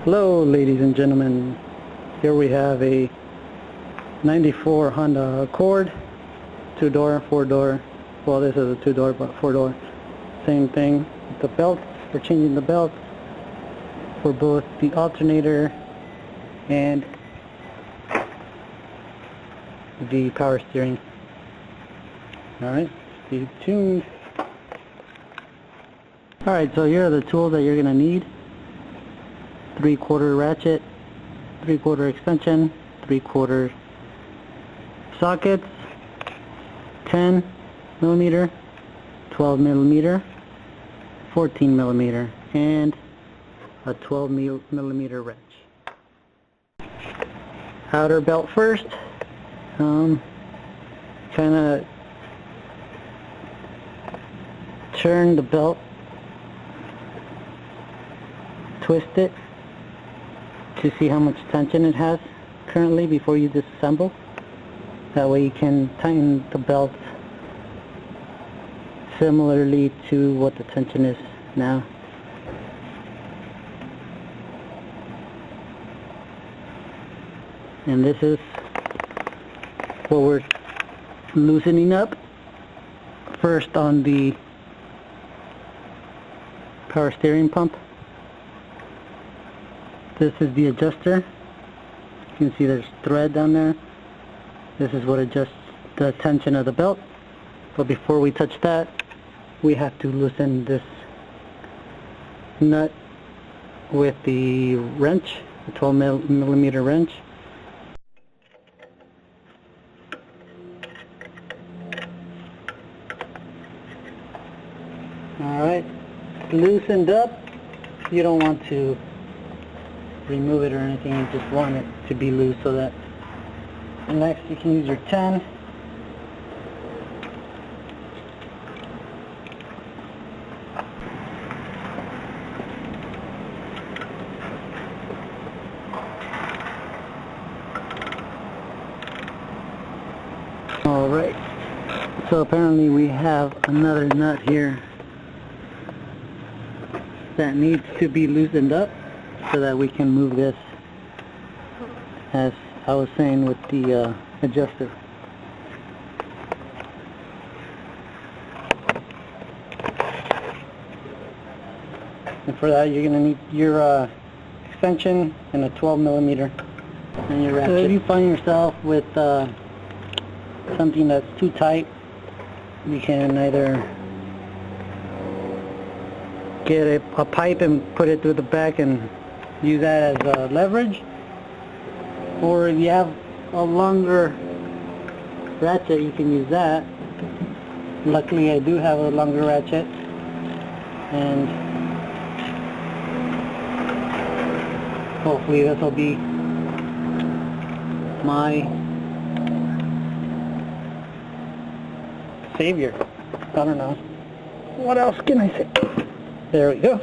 Hello ladies and gentlemen, here we have a 94 Honda Accord, 2-door, 4-door, well this is a 2-door but 4-door, same thing. The belts, we're changing the belts for both the alternator and the power steering. Alright, stay tuned. Alright, so here are the tools that you're going to need. 3/4 ratchet, 3/4 extension, 3/4 sockets, 10 millimeter, 12 millimeter, 14 millimeter, and a 12 millimeter wrench. Outer belt first. Kind of turn the belt, twist it to see how much tension it has currently before you disassemble. That way you can tighten the belt similarly to what the tension is now. And this is what we're loosening up first on the power steering pump. This is the adjuster. You can see there's thread down there. This is what adjusts the tension of the belt. But before we touch that, we have to loosen this nut with the wrench, the 12 millimeter wrench. Alright, loosened up. You don't want to remove it or anything, you just want it to be loose so that. And next you can use your 10. Alright, so apparently we have another nut here that needs to be loosened up so that we can move this, as I was saying, with the adjuster. And for that you're going to need your extension and a 12 millimeter and your ratchet. So if you find yourself with something that's too tight, you can either get a pipe and put it through the back and use that as leverage, or if you have a longer ratchet you can use that. Luckily I do have a longer ratchet, and hopefully this will be my savior. I don't know. What else can I say? There we go.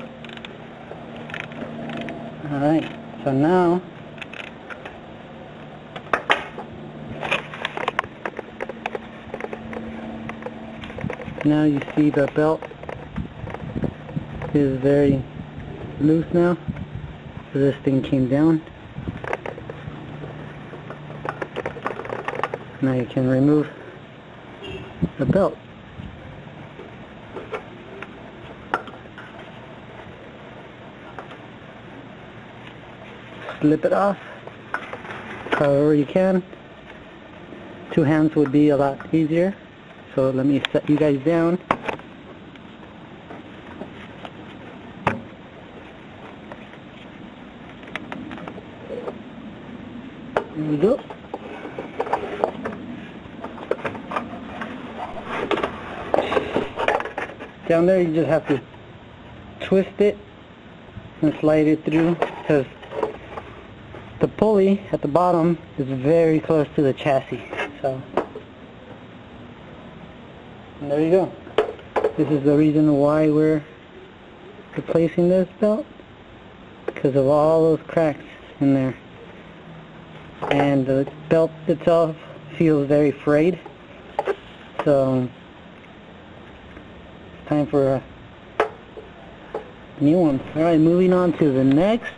Alright, so now you see the belt is very loose now. So this thing came down. Now you can remove the belt. Slip it off however you can. 2 hands would be a lot easier, so let me set you guys down. There we go. Down there you just have to twist it and slide it through, because the pulley at the bottom is very close to the chassis. So, and there you go. This is the reason why we're replacing this belt, because of all those cracks in there. And the belt itself feels very frayed. So, it's time for a new one. Alright, moving on to the next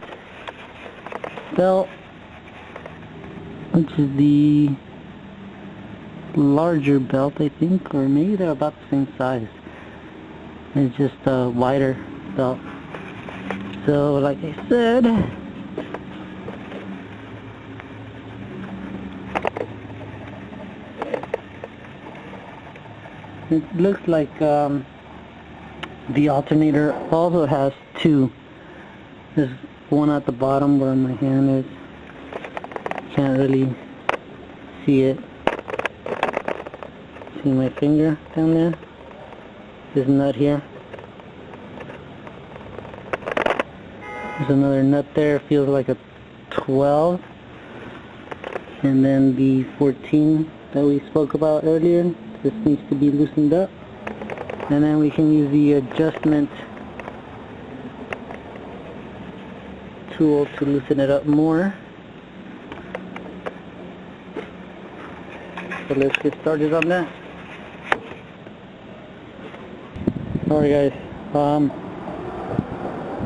belt, which is the larger belt, I think, or maybe they're about the same size. It's just a wider belt. So like I said, it looks like the alternator also has two. There's one at the bottom where my hand is. Can't really see it. See my finger down there? This nut here. There's another nut there. Feels like a 12. And then the 14 that we spoke about earlier. This needs to be loosened up. And then we can use the adjustment tool to loosen it up more. So let's get started on that. Alright guys,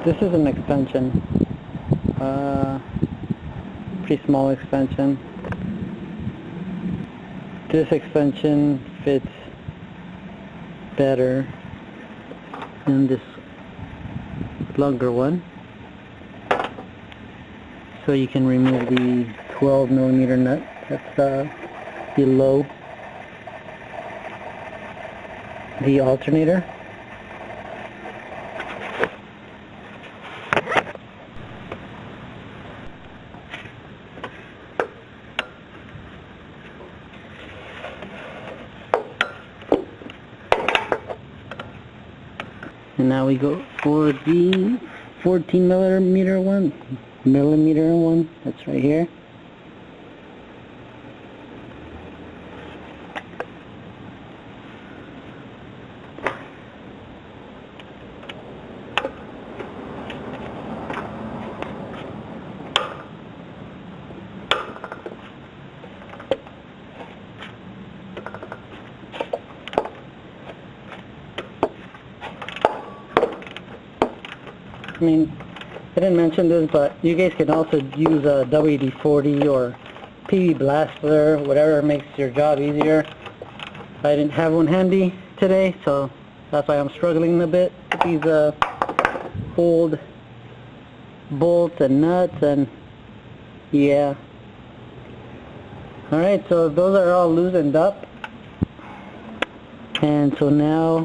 this is an extension, pretty small extension. This extension fits better than this longer one. So you can remove the 12mm nut that's below the alternator. And now we go for the 14mm one, that's right here. I mean, I didn't mention this, but you guys can also use a WD-40 or PB Blaster, whatever makes your job easier. I didn't have one handy today, so that's why I'm struggling a bit with these old bolts and nuts, and yeah. Alright, so those are all loosened up, and so now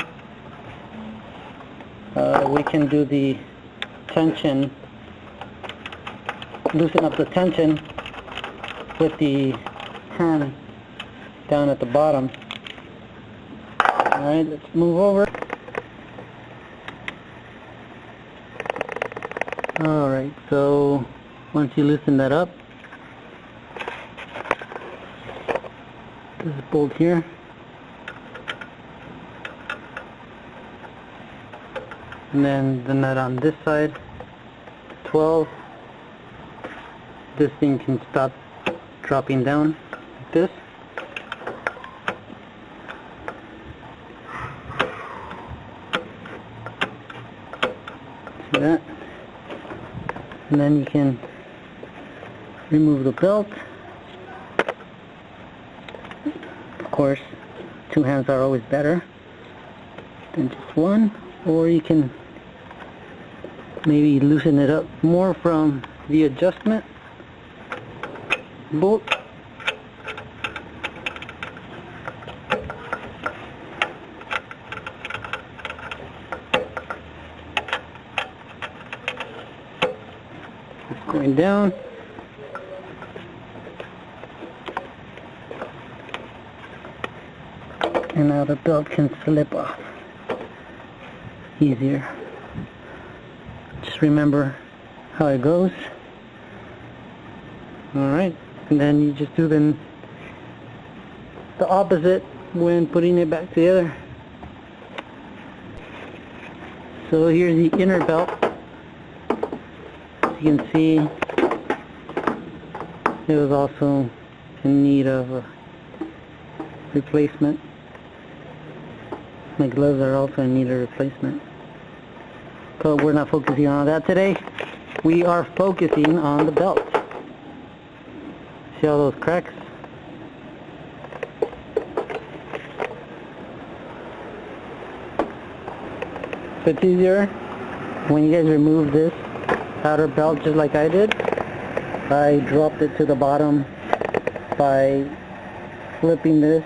we can do the tension, loosen up the tension with the hand down at the bottom. Alright, let's move over. Alright, so once you loosen that up, this bolt here, and then the nut on this side, 12. This thing can stop dropping down like this. See that? And then you can remove the belt. Of course, two hands are always better than just one, or you can maybe loosen it up more from the adjustment bolt. It's going down. And now the belt can slip off easier. Just remember how it goes. Alright, and then you just do the opposite when putting it back together. So here's the inner belt. As you can see, it was also in need of a replacement. My gloves are also in need of replacement. But we're not focusing on that today. We are focusing on the belt. See all those cracks? So it's easier when you guys remove this outer belt just like I did. I dropped it to the bottom by flipping this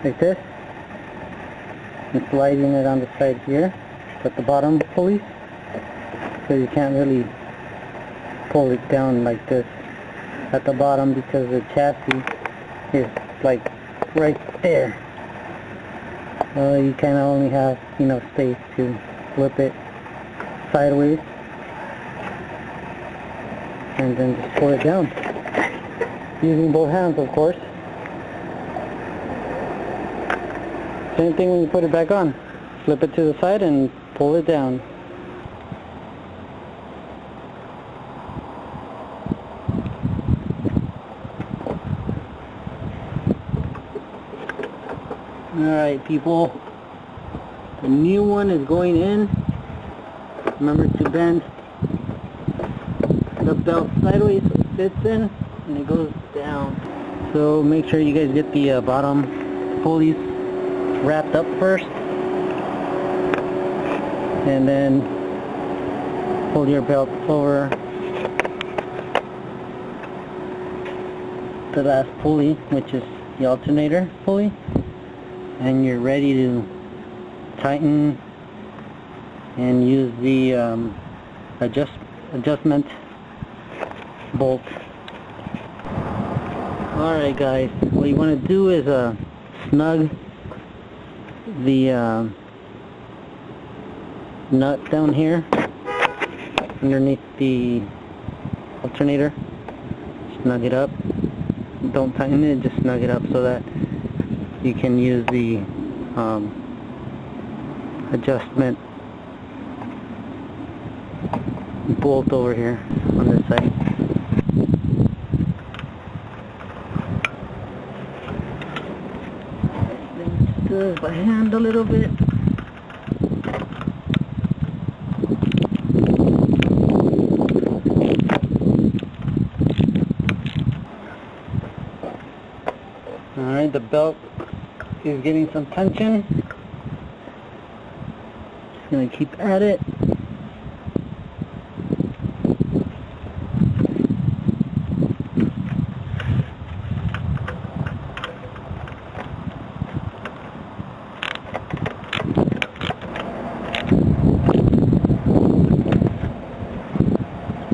like this and sliding it on the side here at the bottom pulley, so you can't really pull it down like this at the bottom because the chassis is like right there. You kind of only have enough space to flip it sideways and then just pull it down using both hands, of course. Same thing when you put it back on. Flip it to the side and pull it down. Alright people, the new one is going in. Remember to bend the belt sideways so it fits in and it goes down. So make sure you guys get the bottom pulleys wrapped up first, and then pull your belt over the last pulley, which is the alternator pulley, and you're ready to tighten and use the adjustment bolt. Alright guys, what you want to do is snug the nut down here underneath the alternator. Snug it up. Don't tighten it, just snug it up so that you can use the adjustment bolt over here on this side. Then just by hand a little bit. Alright, the belt is getting some tension. Just going to keep at it.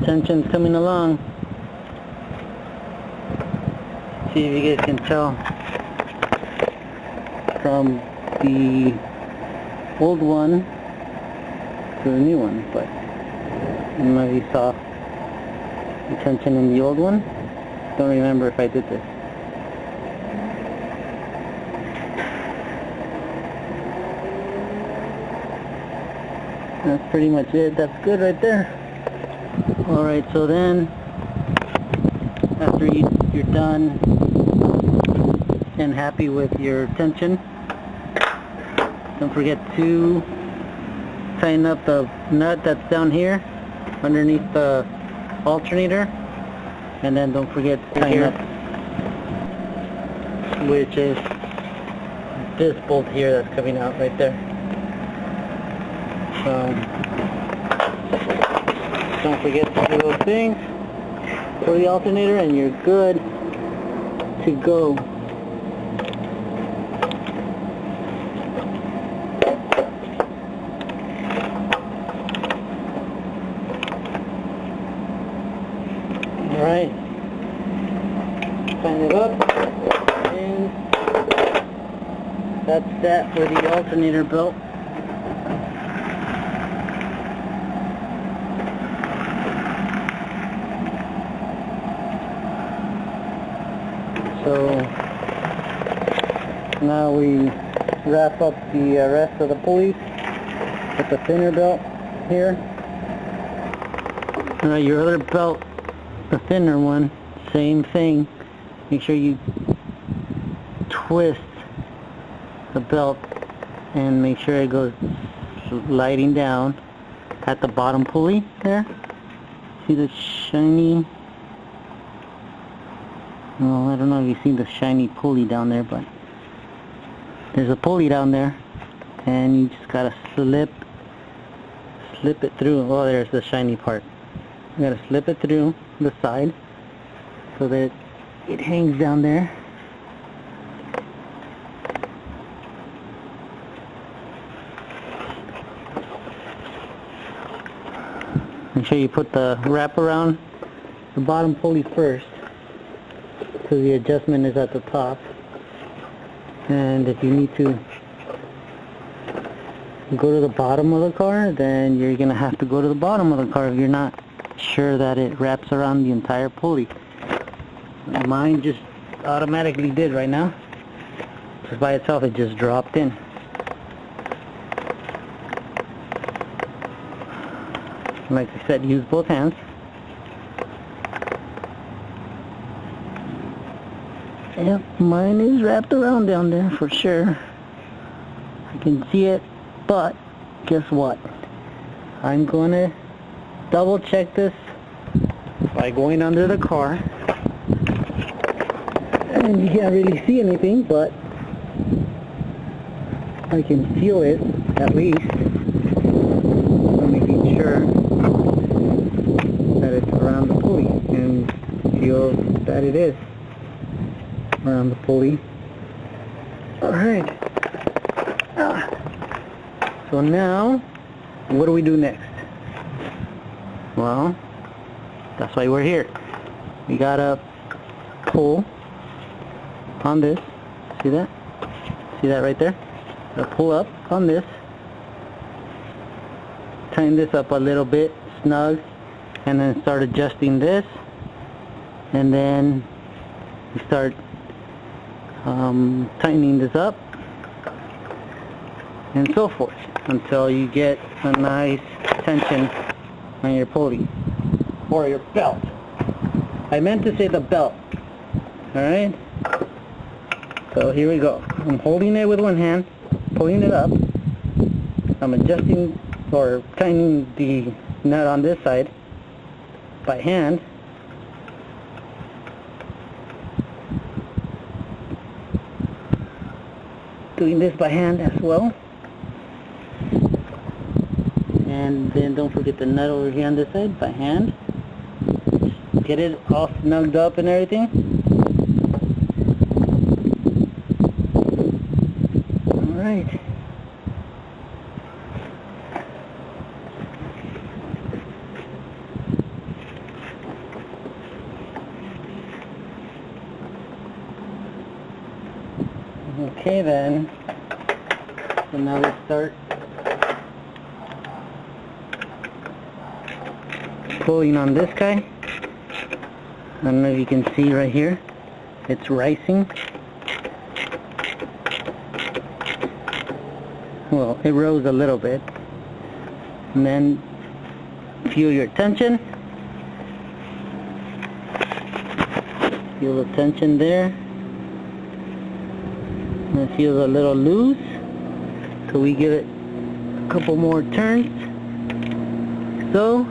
Tension's coming along. See if you guys can tell from the old one to the new one, but I don't know if you saw the tension in the old one. Don't remember if I did this. That's pretty much it. That's good right there. Alright, so then after you're done and happy with your tension, don't forget to tighten up the nut that's down here underneath the alternator, and then don't forget to tighten up, which is this bolt here that's coming out right there. Don't forget to do those things for the alternator and you're good to go. Alright, tighten it up, and that's that for the alternator belt. So now we wrap up the rest of the pulleys with the thinner belt here. Your other belt, the thinner one, same thing. Make sure you twist the belt and make sure it goes sliding down at the bottom pulley there. See the shiny Well, I don't know if you see the shiny pulley down there, but there's a pulley down there, and you just gotta slip it through. Oh, there's the shiny part. You gotta slip it through the side so that it hangs down there. Make sure you put the wrap around the bottom pulley first, so the adjustment is at the top. And if you need to go to the bottom of the car, then you're gonna have to go to the bottom of the car if you're not sure that it wraps around the entire pulley. Mine just automatically did right now. Just by itself, it just dropped in. Like I said, use both hands. Yep, mine is wrapped around down there for sure. I can see it, but guess what? I'm gonna double check this by going under the car. And you can't really see anything, but I can feel it at least. I'm making sure that it's around the pulley, and feel that it is around the pulley. Alright. So now, what do we do next? Well, that's why we're here. We gotta pull on this. See that? See that right there? Gotta pull up on this. Tighten this up a little bit, snug, and then start adjusting this. And then we start tightening this up, and so forth, until you get a nice tension on your pulley, or your belt. I meant to say the belt. Alright? So here we go. I'm holding it with one hand, pulling it up. I'm adjusting or tightening the nut on this side by hand. Doing this by hand as well. And then don't forget the nut over here on this side by hand. Get it all snugged up and everything. Alright. Okay then, so now let's start pulling on this guy. I don't know if you can see right here, it's rising. Well, it rose a little bit. And then feel your tension. Feel the tension there. And it feels a little loose, so we give it a couple more turns. So,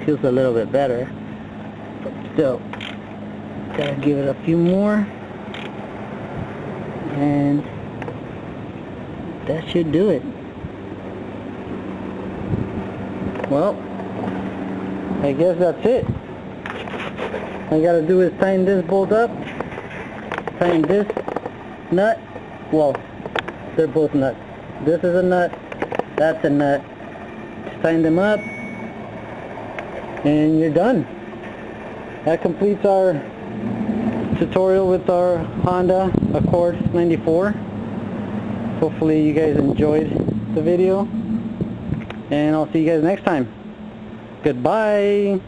feels a little bit better, but still, gotta give it a few more, and that should do it. Well, I guess that's it. All I gotta do is tighten this bolt up, tighten this nut. Well, they're both nuts. This is a nut, that's a nut. Just tighten them up, and you're done. That completes our tutorial with our Honda Accord 94. Hopefully you guys enjoyed the video, and I'll see you guys next time. Goodbye.